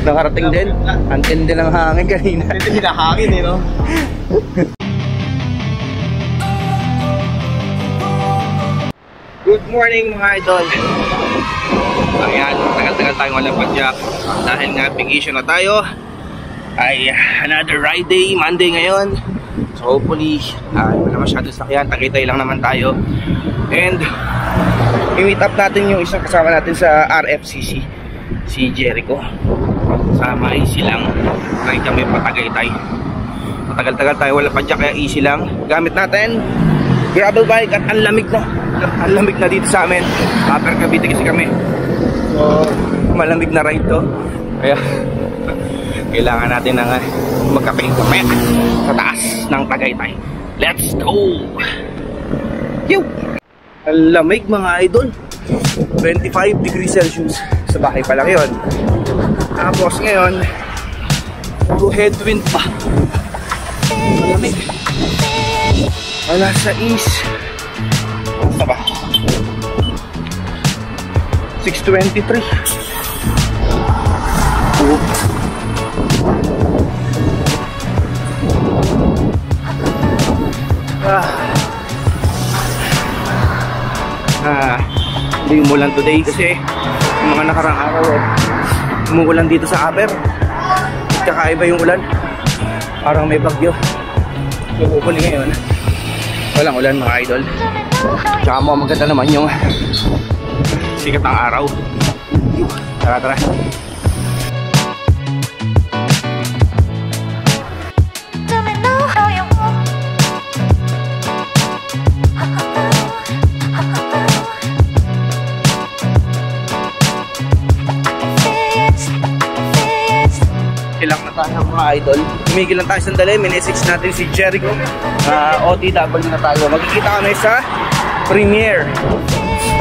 Nakarating din. Antindi ng hangin kanina. Antindi ng hangin eh, no? Good morning mga idol. Ayan, tagal-tagal tayong walang padyak. Dahil nga vacation na tayo. Ay another ride day, Monday ngayon. So hopefully wala masyadong sakyan, Tagaytay lang naman tayo. And i-meet up natin yung isang kasama natin sa RFCC, si Jericho. Sama easy lang. Ride kami pa Tagaytay. Matagal-tagal tayo wala padyak, kaya easy lang. Gamit natin gravel bike at ang lamig na. Ang lamig na dito sa amin. Upper Cavite kasi kami. So malamig na ride to. Kaya kailangan natin ng magkape-kape sa taas ng Tagaytay. Let's go! Yo! Ang lamig mga idol. 25 degrees Celsius. Sa bahay pa lang yun. Tapos ngayon puro headwind pa. Malamig. Wala sa east. Basta ba? 6:23. Hindi umulan today kasi yung mga nakarang araw umuulan dito sa Aber. Kakaiba yung ulan, parang may bagyo. So hopefully ngayon walang ulan mga idol. Tsaka mo maganda naman yung sikat ng araw. Tara tara. Ilang na tayo mga idol. Tumigil lang tayo sandali. Minessage natin si Jericho. OTW na tayo. Magkikita kami sa Premiere.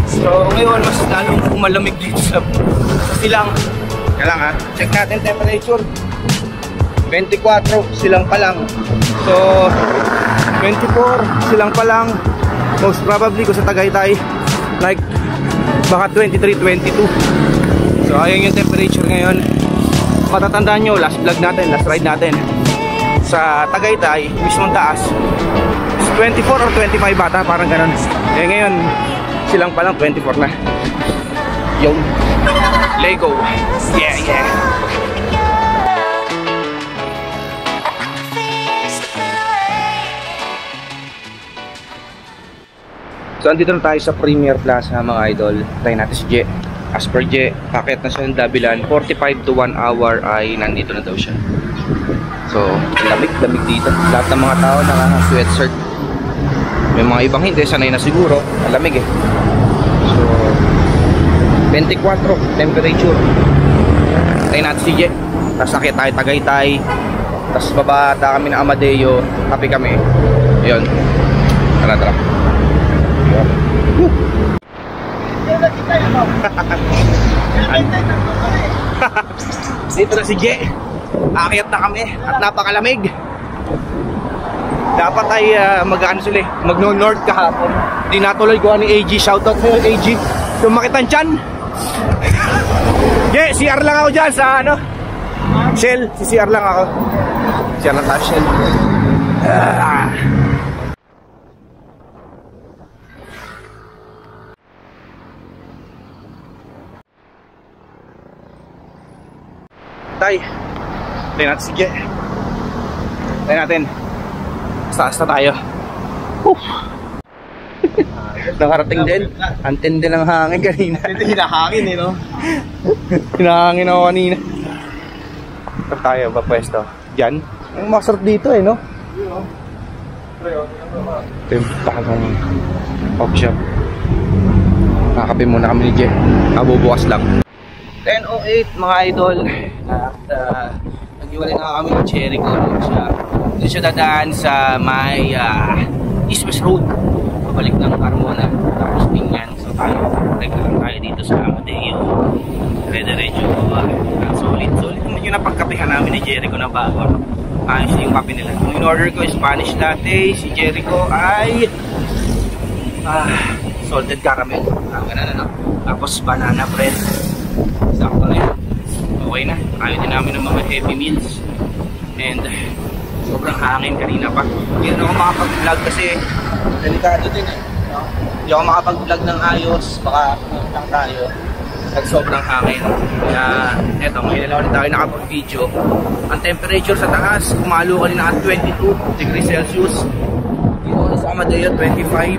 So ngayon mas lalong malamig dito sa silang. Kaya lang ha. Check natin temperature. 24 silang pa lang. So 24 silang pa lang. Most probably ko sa Tagaytay like baka 23, 22. So ayun yung temperature ngayon. Matatandaan nyo, last vlog natin, last ride natin sa Tagaytay, mismong taas 24 or 25 bata, parang ganun. Eh ngayon, silang palang 24 na. Yo, Lego. Yeah, yeah. So andito na tayo sa Premier Plaza mga idol. Tayo natin si Je. As per Je, packet na siya ng Dabilan, 45 to 1 hour ay nandito na daw siya. So, lamig-lamig dito. Lahat ng mga tao naka-sweatshirt. May mga ibang hindi, sanay na siguro. Malamig eh. So, 24 temperature. Tayo natin si Je. Tapos sakit tayo Tagaytay. Tapos babata kami ng Amadeo. Happy kami. Ayun. Tara, tara. Dito na si Je. Aakyat na kami at napakalamig. Dapat ay magno-north kahapon. Di natuloy ko ni AG. Shoutout mo yung AG. Tumakitan dyan. Je, CR lang ako dyan sa ano Shell, si CR lang ako. CR lang tayo Shell. Tayo natin si Je. Tayo natin. Taas na tayo. Nakarating din. Antindi ng hangin kanina. Antindi ng hangin eh, no? Hinahangin ako kanina. Ito tayo ba pwesto? Diyan? Ang masarap dito eh, no? Ito yung takang coffee shop. Nakakape muna kami ni Je. Kabubukas lang. 10:08 mga idol. At nag-iwalay na kami ni Jericho. Doon siya dadaan sa may East West Road. Pabalik ng Carmona. Tapos Binyan. So tayo tayo dito sa Amadeo. Diretso. Solid naman yung napagkapihan namin ni Jericho na bago. Ayos yung kape nila. Yung in-order ko Spanish latte. Si Jericho ay salted caramel. Ganun ano. Tapos banana bread. Sakto na yun. So okay na. Ayaw din namin ng mga heavy meals. And sobrang hangin kanina pa. Hindi na ako makapag-vlog kasi delikado din eh. No? Hindi ako makapag-vlog ng ayos. Baka lang tayo. At sobrang hangin. Kaya eto, ngayon na ulit tayo nakapag-video. Ang temperature sa taas, kumalo ka rin na at 22 degrees Celsius. Dito sa Amadeo, 25.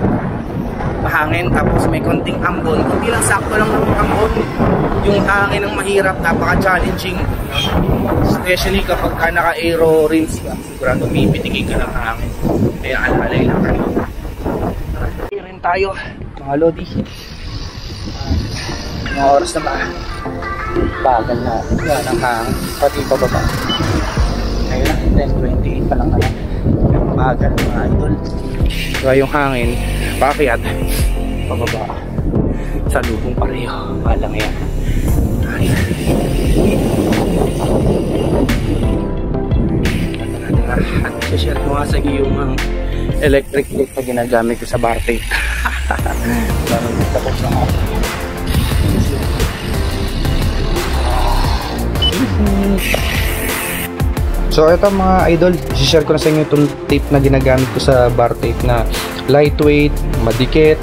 Mahangin, tapos may konting ambon. Kunti lang, sakto lang ng ambon. Yung hangin ang mahirap, napaka-challenging. Especially kapag ka naka-aero rims ka. Sigurado umipitigin ka ng hangin. Kaya alalay lang kayo. Here rin tayo, mga Lodi. Mga oras na ba? Bagal na. Yan ang hangin. Pati pababa. Ngayon lang, 10:28 pa lang naman. Bagal, mga idol. Kaya yung hangin, pakiat, pababa. Sa lubong pareho. Malang yan. Ay. At share ko nga sa iyo yung electric tape na ginagamit ko sa bar tape. Tapos na ako. So ito mga idol, i-share ko na sa inyo itong tape na ginagamit ko sa bar tape na lightweight, madikit,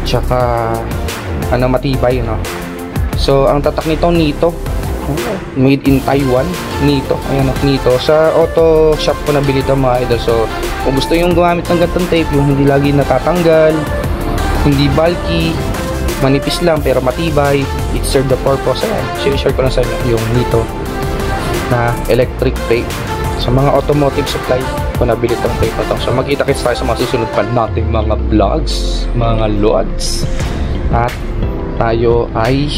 tsaka matibay, no? So ang tatak nito Nito, made in Taiwan. Nito, ayan, Nito. Sa auto shop ko nabili ito mga idol. So kung gusto yung gumamit ng ganitong tape, yung hindi lagi natatanggal, hindi bulky, manipis lang pero matibay, it serve the purpose. Ayan, share ko lang sa inyo yung Nito na electric tape. Sa mga automotive supply ko nabili itong tape na ito. So magkita-kits tayo sa mga susunod pa natin mga vlogs, mga loads. At tayo ay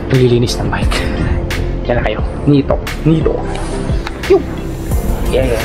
naglilinis ng mic. Yan na kayo. Nito. Yeah.